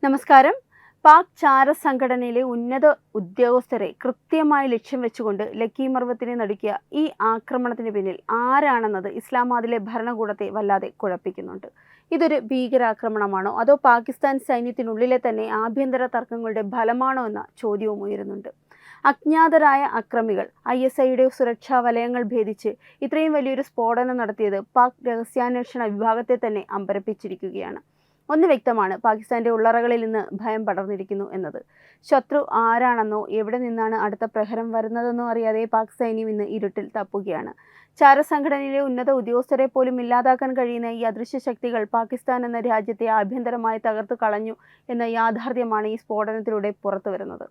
നമസ്കാരം. പാക് ചാര സംഘടനയിലെ ഉന്നത ഉദ്യോഗസ്ഥരെ കൃത്യമായി ലക്ഷ്യം വെച്ചുകൊണ്ട് ലക്കി മർവത്തിനെ നടുക്കിയ ഈ ആക്രമണത്തിന് പിന്നിൽ ആരാണെന്നത് ഇസ്ലാമാബാദിലെ ഭരണകൂടത്തെ വല്ലാതെ കുഴപ്പിക്കുന്നുണ്ട്. ഇതൊരു ഭീകരാക്രമണമാണോ അതോ പാകിസ്ഥാൻ സൈന്യത്തിനുള്ളിലെ തന്നെ ആഭ്യന്തര തർക്കങ്ങളുടെ ഫലമാണോ എന്ന ചോദ്യവും ഉയരുന്നുണ്ട്. അജ്ഞാതരായ അക്രമികൾ ISIയുടെ സുരക്ഷാ വലയങ്ങൾ ഭേദിച്ച് ഇത്രയും വലിയൊരു സ്ഫോടനം നടത്തിയത് പാക് രഹസ്യാന്വേഷണ വിഭാഗത്തെ തന്നെ അമ്പരപ്പിച്ചിരിക്കുകയാണ്. ഒന്ന് വ്യക്തമാണ്, പാകിസ്ഥാന്റെ ഉള്ളറകളിൽ നിന്ന് ഭയം പടർന്നിരിക്കുന്നു എന്നത്. ശത്രു ആരാണെന്നോ എവിടെ നിന്നാണ് അടുത്ത പ്രഹരം വരുന്നതെന്നോ അറിയാതെ പാക് സൈന്യം ഇന്ന് ഇരുട്ടിൽ തപ്പുകയാണ്. ചാരസംഘടനയിലെ ഉന്നത ഉദ്യോഗസ്ഥരെ പോലും ഇല്ലാതാക്കാൻ കഴിയുന്ന ഈ അദൃശ്യ ശക്തികൾ പാകിസ്ഥാൻ എന്ന രാജ്യത്തെ ആഭ്യന്തരമായി തകർത്തു കളഞ്ഞു എന്ന യാഥാർത്ഥ്യമാണ് ഈ സ്ഫോടനത്തിലൂടെ പുറത്തു വരുന്നത്.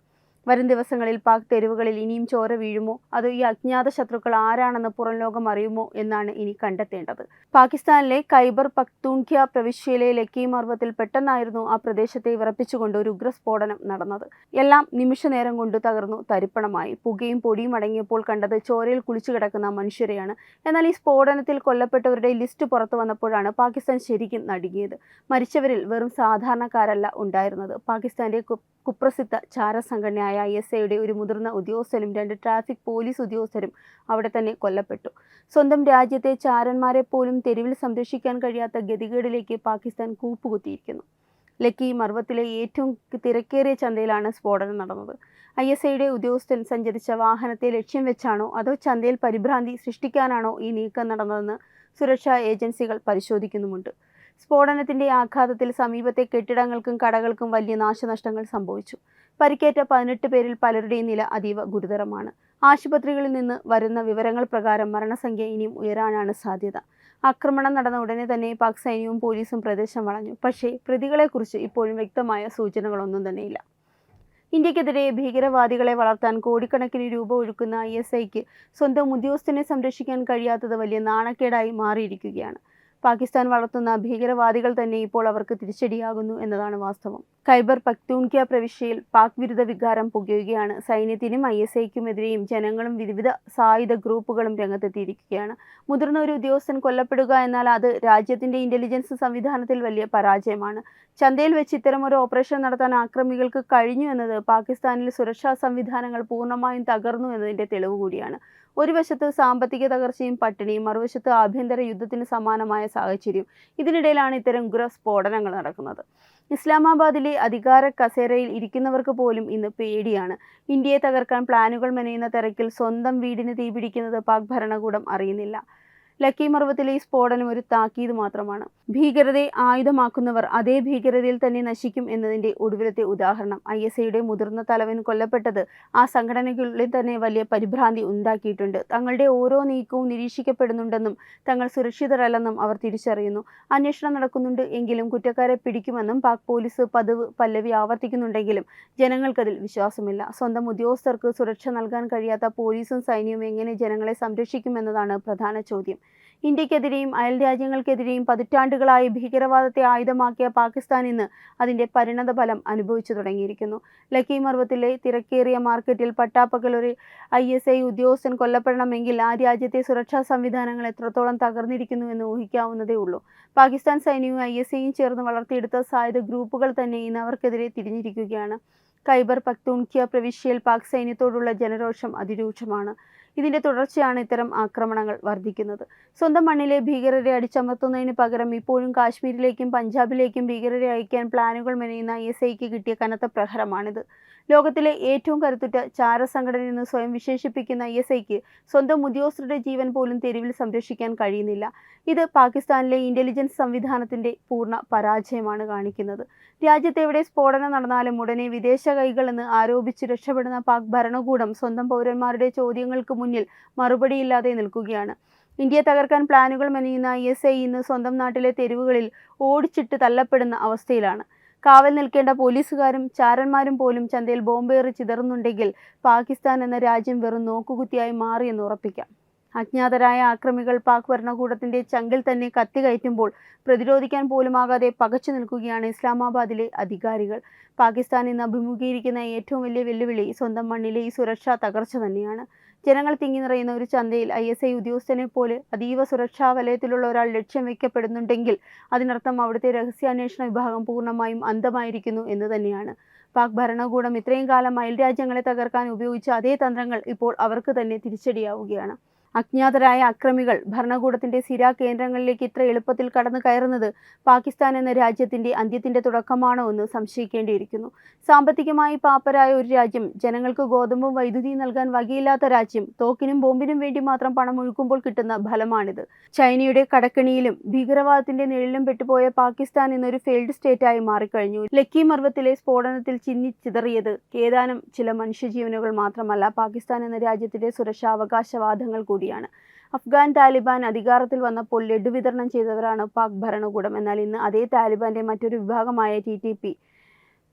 വരും ദിവസങ്ങളിൽ പാക് തെരുവുകളിൽ ഇനിയും ചോര വീഴുമോ അതോ ഈ അജ്ഞാത ശത്രുക്കൾ ആരാണെന്ന് പുറം ലോകം അറിയുമോ എന്നാണ് ഇനി കണ്ടെത്തേണ്ടത്. പാകിസ്ഥാനിലെ ഖൈബർ പഖ്തൂൺഖ്വ പ്രവിശ്യയിലെ ലക്കി മർവത്തിൽ പെട്ടെന്നായിരുന്നു ആ പ്രദേശത്തെ വിറപ്പിച്ചുകൊണ്ട് ഒരു ഉഗ്രസ്ഫോടനം നടന്നത്. എല്ലാം നിമിഷനേരം കൊണ്ട് തകർന്നു തരിപ്പണമായി. പുകയും പൊടിയും അടങ്ങിയപ്പോൾ കണ്ടത് ചോരയിൽ കുളിച്ചു കിടക്കുന്ന മനുഷ്യരെയാണ്. എന്നാൽ ഈ സ്ഫോടനത്തിൽ കൊല്ലപ്പെട്ടവരുടെ ലിസ്റ്റ് പുറത്തു വന്നപ്പോഴാണ് പാകിസ്ഥാൻ ശരിക്കും നടുങ്ങിയത്. മരിച്ചവരിൽ വെറും സാധാരണക്കാരല്ല ഉണ്ടായിരുന്നത്. പാകിസ്ഥാന്റെ കുപ്രസിദ്ധ ചാരസംഘടനയായ ISIയുടെ ഒരു മുതിർന്ന ഉദ്യോഗസ്ഥനും 2 ട്രാഫിക് പോലീസ് ഉദ്യോഗസ്ഥരും അവിടെ തന്നെ കൊല്ലപ്പെട്ടു. സ്വന്തം രാജ്യത്തെ ചാരന്മാരെ പോലും തെരുവിൽ സംരക്ഷിക്കാൻ കഴിയാത്ത ഗതികേടിലേക്ക് പാകിസ്ഥാൻ കൂപ്പുകുത്തിയിരിക്കുന്നു. ലക്കി മർവത്തിലെ ഏറ്റവും തിരക്കേറിയ ചന്തയിലാണ് സ്ഫോടനം നടന്നത്. ISIയുടെ ഉദ്യോഗസ്ഥൻ സഞ്ചരിച്ച വാഹനത്തെ ലക്ഷ്യം വെച്ചാണോ അതോ ചന്തയിൽ പരിഭ്രാന്തി സൃഷ്ടിക്കാനാണോ ഈ നീക്കം നടന്നതെന്ന് സുരക്ഷാ ഏജൻസികൾ പരിശോധിക്കുന്നുമുണ്ട്. സ്ഫോടനത്തിന്റെ ആഘാതത്തിൽ സമീപത്തെ കെട്ടിടങ്ങൾക്കും കടകൾക്കും വലിയ നാശനഷ്ടങ്ങൾ സംഭവിച്ചു. പരിക്കേറ്റ 18 പേരിൽ പലരുടെയും നില അതീവ ഗുരുതരമാണ്. ആശുപത്രികളിൽ നിന്ന് വരുന്ന വിവരങ്ങൾ പ്രകാരം മരണസംഖ്യ ഇനിയും ഉയരാനാണ് സാധ്യത. ആക്രമണം നടന്ന ഉടനെ തന്നെ പാക് സൈന്യവും പോലീസും പ്രദേശം വളഞ്ഞു. പക്ഷേ പ്രതികളെക്കുറിച്ച് ഇപ്പോഴും വ്യക്തമായ സൂചനകളൊന്നും തന്നെയില്ല. ഇന്ത്യക്കെതിരെ ഭീകരവാദികളെ വളർത്താൻ കോടിക്കണക്കിന് രൂപ ഒഴുക്കുന്ന ISIക്ക് സ്വന്തം ഉദ്യോഗസ്ഥനെ സംരക്ഷിക്കാൻ കഴിയാത്തത് വലിയ നാണക്കേടായി മാറിയിരിക്കുകയാണ്. പാകിസ്ഥാൻ വളർത്തുന്ന ഭീകരവാദികൾ തന്നെ ഇപ്പോൾ അവർക്ക് തിരിച്ചടിയാകുന്നു എന്നതാണ് വാസ്തവം. ഖൈബർ പഖ്തൂൺഖ്വ പ്രവിശ്യയിൽ പാക് വിരുദ്ധ വികാരം പുകയുകയാണ്. സൈന്യത്തിനും ISIക്കുമെതിരെയും ജനങ്ങളും വിവിധ സായുധ ഗ്രൂപ്പുകളും രംഗത്തെത്തിയിരിക്കുകയാണ്. മുതിർന്ന ഒരു ഉദ്യോഗസ്ഥൻ കൊല്ലപ്പെടുക എന്നാൽ അത് രാജ്യത്തിന്റെ ഇന്റലിജൻസ് സംവിധാനത്തിൽ വലിയ പരാജയമാണ്. ചന്തയിൽ വെച്ച് ഇത്തരമൊരു ഓപ്പറേഷൻ നടത്താൻ ആക്രമികൾക്ക് കഴിഞ്ഞു എന്നത് പാകിസ്ഥാനിൽ സുരക്ഷാ സംവിധാനങ്ങൾ പൂർണ്ണമായും തകർന്നു എന്നതിന്റെ തെളിവ് കൂടിയാണ്. ഒരു വശത്ത് സാമ്പത്തിക തകർച്ചയും പട്ടിണിയും, മറുവശത്ത് ആഭ്യന്തര യുദ്ധത്തിന് സമാനമായ സാഹചര്യം. ഇതിനിടയിലാണ് ഇത്തരം ഉഗ്ര സ്ഫോടനങ്ങൾ നടക്കുന്നത്. ഇസ്ലാമാബാദിലെ അധികാര കസേരയിൽ ഇരിക്കുന്നവർക്ക് പോലും ഇന്ന് പേടിയാണ്. ഇന്ത്യയെ തകർക്കാൻ പ്ലാനുകൾ മെനയുന്ന തിരക്കിൽ സ്വന്തം വീടിന് തീപിടിക്കുന്നത് പാക് ഭരണകൂടം അറിയുന്നില്ല. ലക്കി മർവത്തിലെ ഈ സ്ഫോടനം ഒരു താക്കീത് മാത്രമാണ്. ഭീകരതയെ ആയുധമാക്കുന്നവർ അതേ ഭീകരതയിൽ തന്നെ നശിക്കും എന്നതിന്റെ ഒടുവിലത്തെ ഉദാഹരണം. ISIയുടെ മുതിർന്ന തലവൻ കൊല്ലപ്പെട്ടത് ആ സംഘടനയ്ക്കുള്ളിൽ തന്നെ വലിയ പരിഭ്രാന്തി ഉണ്ടാക്കിയിട്ടുണ്ട്. തങ്ങളുടെ ഓരോ നീക്കവും നിരീക്ഷിക്കപ്പെടുന്നുണ്ടെന്നും തങ്ങൾ സുരക്ഷിതരല്ലെന്നും അവർ തിരിച്ചറിയുന്നു. അന്വേഷണം നടക്കുന്നുണ്ട് എങ്കിലും കുറ്റക്കാരെ പിടിക്കുമെന്നും പാക് പോലീസ് പല്ലവി ആവർത്തിക്കുന്നുണ്ടെങ്കിലും ജനങ്ങൾക്കതിൽ വിശ്വാസമില്ല. സ്വന്തം ഉദ്യോഗസ്ഥർക്ക് സുരക്ഷ നൽകാൻ കഴിയാത്ത പോലീസും സൈന്യവും എങ്ങനെ ജനങ്ങളെ സംരക്ഷിക്കുമെന്നതാണ് പ്രധാന ചോദ്യം. ഇന്ത്യക്കെതിരെയും അയൽ രാജ്യങ്ങൾക്കെതിരെയും പതിറ്റാണ്ടുകളായി ഭീകരവാദത്തെ ആയുധമാക്കിയ പാകിസ്ഥാൻ ഇന്ന് അതിന്റെ പരിണതഫലം അനുഭവിച്ചു തുടങ്ങിയിരിക്കുന്നു. ലക്കി മർവത്തിലെ തിരക്കേറിയ മാർക്കറ്റിൽ പട്ടാപ്പകൽ ഒരു ISI ഉദ്യോഗസ്ഥൻ കൊല്ലപ്പെടണമെങ്കിൽ ആ രാജ്യത്തെ സുരക്ഷാ സംവിധാനങ്ങൾ എത്രത്തോളം തകർന്നിരിക്കുന്നു എന്ന് ഊഹിക്കാവുന്നതേ ഉള്ളൂ. പാകിസ്ഥാൻ സൈന്യവും ISIയും ചേർന്ന് വളർത്തിയെടുത്ത സായുധ ഗ്രൂപ്പുകൾ തന്നെ ഇന്ന് അവർക്കെതിരെ തിരിഞ്ഞിരിക്കുകയാണ്. ഖൈബർ പഖ്തൂൺഖ്വ പ്രവിശ്യയിൽ പാക് സൈന്യത്തോടുള്ള ജനരോഷം അതിരൂക്ഷമാണ്. ഇതിന്റെ തുടർച്ചയാണ് ഇത്തരം ആക്രമണങ്ങൾ വർദ്ധിക്കുന്നത്. സ്വന്തം മണ്ണിലെ ഭീകരരെ അടിച്ചമർത്തുന്നതിന് പകരം ഇപ്പോഴും കാശ്മീരിലേക്കും പഞ്ചാബിലേക്കും ഭീകരരെ അയക്കാൻ പ്ലാനുകൾ മെനയുന്ന ISIക്ക് കിട്ടിയ കനത്ത പ്രഹരമാണിത്. ലോകത്തിലെ ഏറ്റവും കരുത്തുറ്റ ചാരസംഘടനയെന്ന് സ്വയം വിശേഷിപ്പിക്കുന്ന ISIക്ക് സ്വന്തം ഉദ്യോഗസ്ഥരുടെ ജീവൻ പോലും തെരുവിൽ സംരക്ഷിക്കാൻ കഴിയുന്നില്ല. ഇത് പാകിസ്ഥാനിലെ ഇന്റലിജൻസ് സംവിധാനത്തിന്റെ പൂർണ്ണ പരാജയമാണ് കാണിക്കുന്നത്. രാജ്യത്തെവിടെ സ്ഫോടനം നടന്നാലും ഉടനെ വിദേശ കൈകളെന്ന് ആരോപിച്ച് രക്ഷപ്പെടുന്ന പാക് ഭരണകൂടം സ്വന്തം പൗരന്മാരുടെ ചോദ്യങ്ങൾക്ക് മുന്നിൽ മറുപടിയില്ലാതെ നിൽക്കുകയാണ്. ഇന്ത്യയെ തകർക്കാൻ പ്ലാനുകൾ മെനയുന്ന ISI ഇന്ന് സ്വന്തം നാട്ടിലെ തെരുവുകളിൽ ഓടിച്ചിട്ട് തള്ളപ്പെടുന്ന അവസ്ഥയിലാണ്. കാവൽ നിൽക്കേണ്ട പോലീസുകാരും ചാരന്മാരും പോലും ചന്തയിൽ ബോംബേറി ചിതറുന്നുണ്ടെങ്കിൽ പാകിസ്ഥാൻ എന്ന രാജ്യം വെറും നോക്കുകുത്തിയായി മാറിയെന്ന് ഉറപ്പിക്കാം. അജ്ഞാതരായ ആക്രമികൾ പാക് ഭരണകൂടത്തിന്റെ ചങ്കിൽ തന്നെ കത്തികയറ്റുമ്പോൾ പ്രതിരോധിക്കാൻ പോലുമാകാതെ പകച്ചു നിൽക്കുകയാണ് ഇസ്ലാമാബാദിലെ അധികാരികൾ. പാകിസ്ഥാൻ ഇന്ന് അഭിമുഖീകരിക്കുന്ന ഏറ്റവും വലിയ വെല്ലുവിളി സ്വന്തം മണ്ണിലെ ഈ സുരക്ഷാ തകർച്ച തന്നെയാണ്. ജനങ്ങൾ തിങ്ങി നിറയുന്ന ഒരു ചന്തയിൽ ISI ഉദ്യോഗസ്ഥനെ പോലെ അതീവ സുരക്ഷാ വലയത്തിലുള്ള ഒരാൾ ലക്ഷ്യം വയ്ക്കപ്പെടുന്നുണ്ടെങ്കിൽ അതിനർത്ഥം അവിടുത്തെ രഹസ്യാന്വേഷണ വിഭാഗം പൂർണ്ണമായും അന്ധമായിരിക്കുന്നു എന്ന് തന്നെയാണ്. പാക് ഭരണകൂടം ഇത്രയും കാലം അയൽരാജ്യങ്ങളെ തകർക്കാൻ ഉപയോഗിച്ച അതേ തന്ത്രങ്ങൾ ഇപ്പോൾ അവർക്ക് തന്നെ തിരിച്ചടിയാവുകയാണ്. അജ്ഞാതരായ അക്രമികൾ ഭരണകൂടത്തിന്റെ സിരാ കേന്ദ്രങ്ങളിലേക്ക് ഇത്ര എളുപ്പത്തിൽ കടന്നു കയറുന്നത് പാകിസ്ഥാൻ എന്ന രാജ്യത്തിന്റെ അന്ത്യത്തിന്റെ തുടക്കമാണോ എന്ന് സംശയിക്കേണ്ടിയിരിക്കുന്നു. സാമ്പത്തികമായി പാപ്പരായ ഒരു രാജ്യം, ജനങ്ങൾക്ക് ഗോതമ്പും വൈദ്യുതിയും നൽകാൻ വകയില്ലാത്ത രാജ്യം, തോക്കിനും ബോംബിനും വേണ്ടി മാത്രം പണം ഒഴുക്കുമ്പോൾ കിട്ടുന്ന ഫലമാണിത്. ചൈനയുടെ കടക്കെണിയിലും ഭീകരവാദത്തിന്റെ നിഴലിലും പെട്ടുപോയ പാകിസ്ഥാൻ എന്നൊരു ഫെയിൽഡ് സ്റ്റേറ്റായി മാറിക്കഴിഞ്ഞു. ലക്കി മർവത്തിലെ സ്ഫോടനത്തിൽ ചിന്നിച്ചിതറിയത് ഏതാനും ചില മനുഷ്യജീവനുകൾ മാത്രമല്ല, പാകിസ്ഥാൻ എന്ന രാജ്യത്തിന്റെ സുരക്ഷാ അവകാശവാദങ്ങൾ കൂടിയാണ്. അഫ്ഗാൻ താലിബാൻ അധികാരത്തിൽ വന്നപ്പോൾ ലഡു വിതരണം ചെയ്തവരാണ് പാക് ഭരണകൂടം. എന്നാൽ ഇന്ന് അതേ താലിബാന്റെ മറ്റൊരു വിഭാഗമായ TTP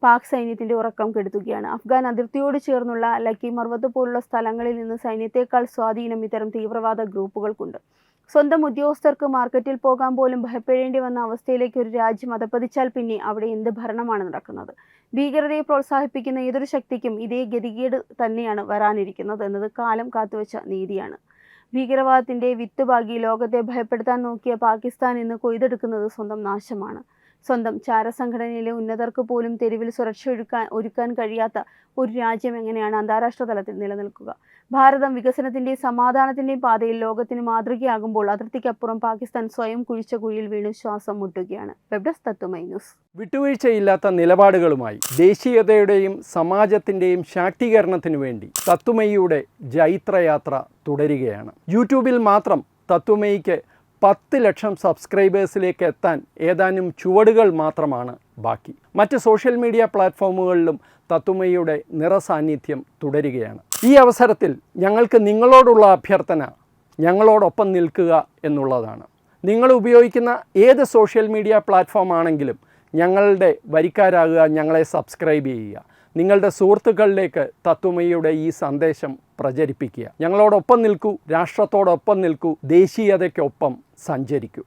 പാക് സൈന്യത്തിന്റെ ഉറക്കം കെടുത്തുകയാണ്. അഫ്ഗാൻ അതിർത്തിയോട് ചേർന്നുള്ള ലക്കി മർവത്ത് പോലുള്ള സ്ഥലങ്ങളിൽ നിന്ന് സൈന്യത്തെക്കാൾ സ്വാധീനം ഇത്തരം തീവ്രവാദ ഗ്രൂപ്പുകൾക്കുണ്ട്. സ്വന്തം ഉദ്യോഗസ്ഥർക്ക് മാർക്കറ്റിൽ പോകാൻ പോലും ഭയപ്പെടേണ്ടി വന്ന അവസ്ഥയിലേക്ക് ഒരു രാജ്യം അധപ്പതിച്ചാൽ പിന്നെ അവിടെ എന്ത് ഭരണമാണ് നടക്കുന്നത്? ഭീകരതയെ പ്രോത്സാഹിപ്പിക്കുന്ന ഏതൊരു ശക്തിക്കും ഇതേ ഗതികേട് തന്നെയാണ് വരാനിരിക്കുന്നത് എന്നത് കാലം കാത്തുവച്ച നീതിയാണ്. ഭീകരവാദത്തിന്റെ വിത്ത് പാകി ലോകത്തെ ഭയപ്പെടുത്താൻ നോക്കിയ പാകിസ്ഥാൻ ഇന്ന് കൊയ്തെടുക്കുന്നത് സ്വന്തം നാശമാണ്. സ്വന്തം ചാരസംഘടനയിലെ ഉന്നതർക്ക് പോലും തെരുവിൽ സുരക്ഷ ഒരുക്കാൻ കഴിയാത്ത ഒരു രാജ്യം എങ്ങനെയാണ് അന്താരാഷ്ട്ര തലത്തിൽ നിലനിൽക്കുക? ഭാരതം വികസനത്തിന്റെയും സമാധാനത്തിന്റെയും പാതയിൽ ലോകത്തിന് മാതൃകയാകുമ്പോൾ അതിർത്തിക്കപ്പുറം പാകിസ്ഥാൻ സ്വയം കുഴിച്ച കുഴിയിൽ വീണ് ശ്വാസം മുട്ടുകയാണ്. വെബ് ഡെസ്ക് തത്വമൈ ന്യൂസ്. വിട്ടുവീഴ്ചയില്ലാത്ത നിലപാടുകളുമായി ദേശീയതയുടെയും സമാജത്തിൻ്റെയും ശാക്തീകരണത്തിനു വേണ്ടി തത്വമയിയുടെ ജൈത്രയാത്ര തുടരുകയാണ്. യൂട്യൂബിൽ മാത്രം തത്വമയിക്ക് 10 ലക്ഷം സബ്സ്ക്രൈബേഴ്സിലേക്ക് എത്താൻ ഏതാനും ചുവടുകൾ മാത്രമാണ് ബാക്കി. മറ്റ് സോഷ്യൽ മീഡിയ പ്ലാറ്റ്ഫോമുകളിലും തത്വമയിയുടെ നിറസാന്നിധ്യം തുടരുകയാണ്. ഈ അവസരത്തിൽ ഞങ്ങൾക്ക് നിങ്ങളോടുള്ള അഭ്യർത്ഥന ഞങ്ങളോടൊപ്പം നിൽക്കുക എന്നുള്ളതാണ്. നിങ്ങൾ ഉപയോഗിക്കുന്ന ഏത് സോഷ്യൽ മീഡിയ പ്ലാറ്റ്ഫോം ആണെങ്കിലും ഞങ്ങളുടെ വരിക്കാരാകുക, ഞങ്ങളെ സബ്സ്ക്രൈബ് ചെയ്യുക. നിങ്ങളുടെ സുഹൃത്തുക്കളിലേക്ക് തത്വമയിയുടെ ഈ സന്ദേശം പ്രചരിപ്പിക്കുക. ഞങ്ങളോടൊപ്പം നിൽക്കൂ, രാഷ്ട്രത്തോടൊപ്പം നിൽക്കൂ, ദേശീയതയ്ക്കൊപ്പം സഞ്ചരിക്കൂ.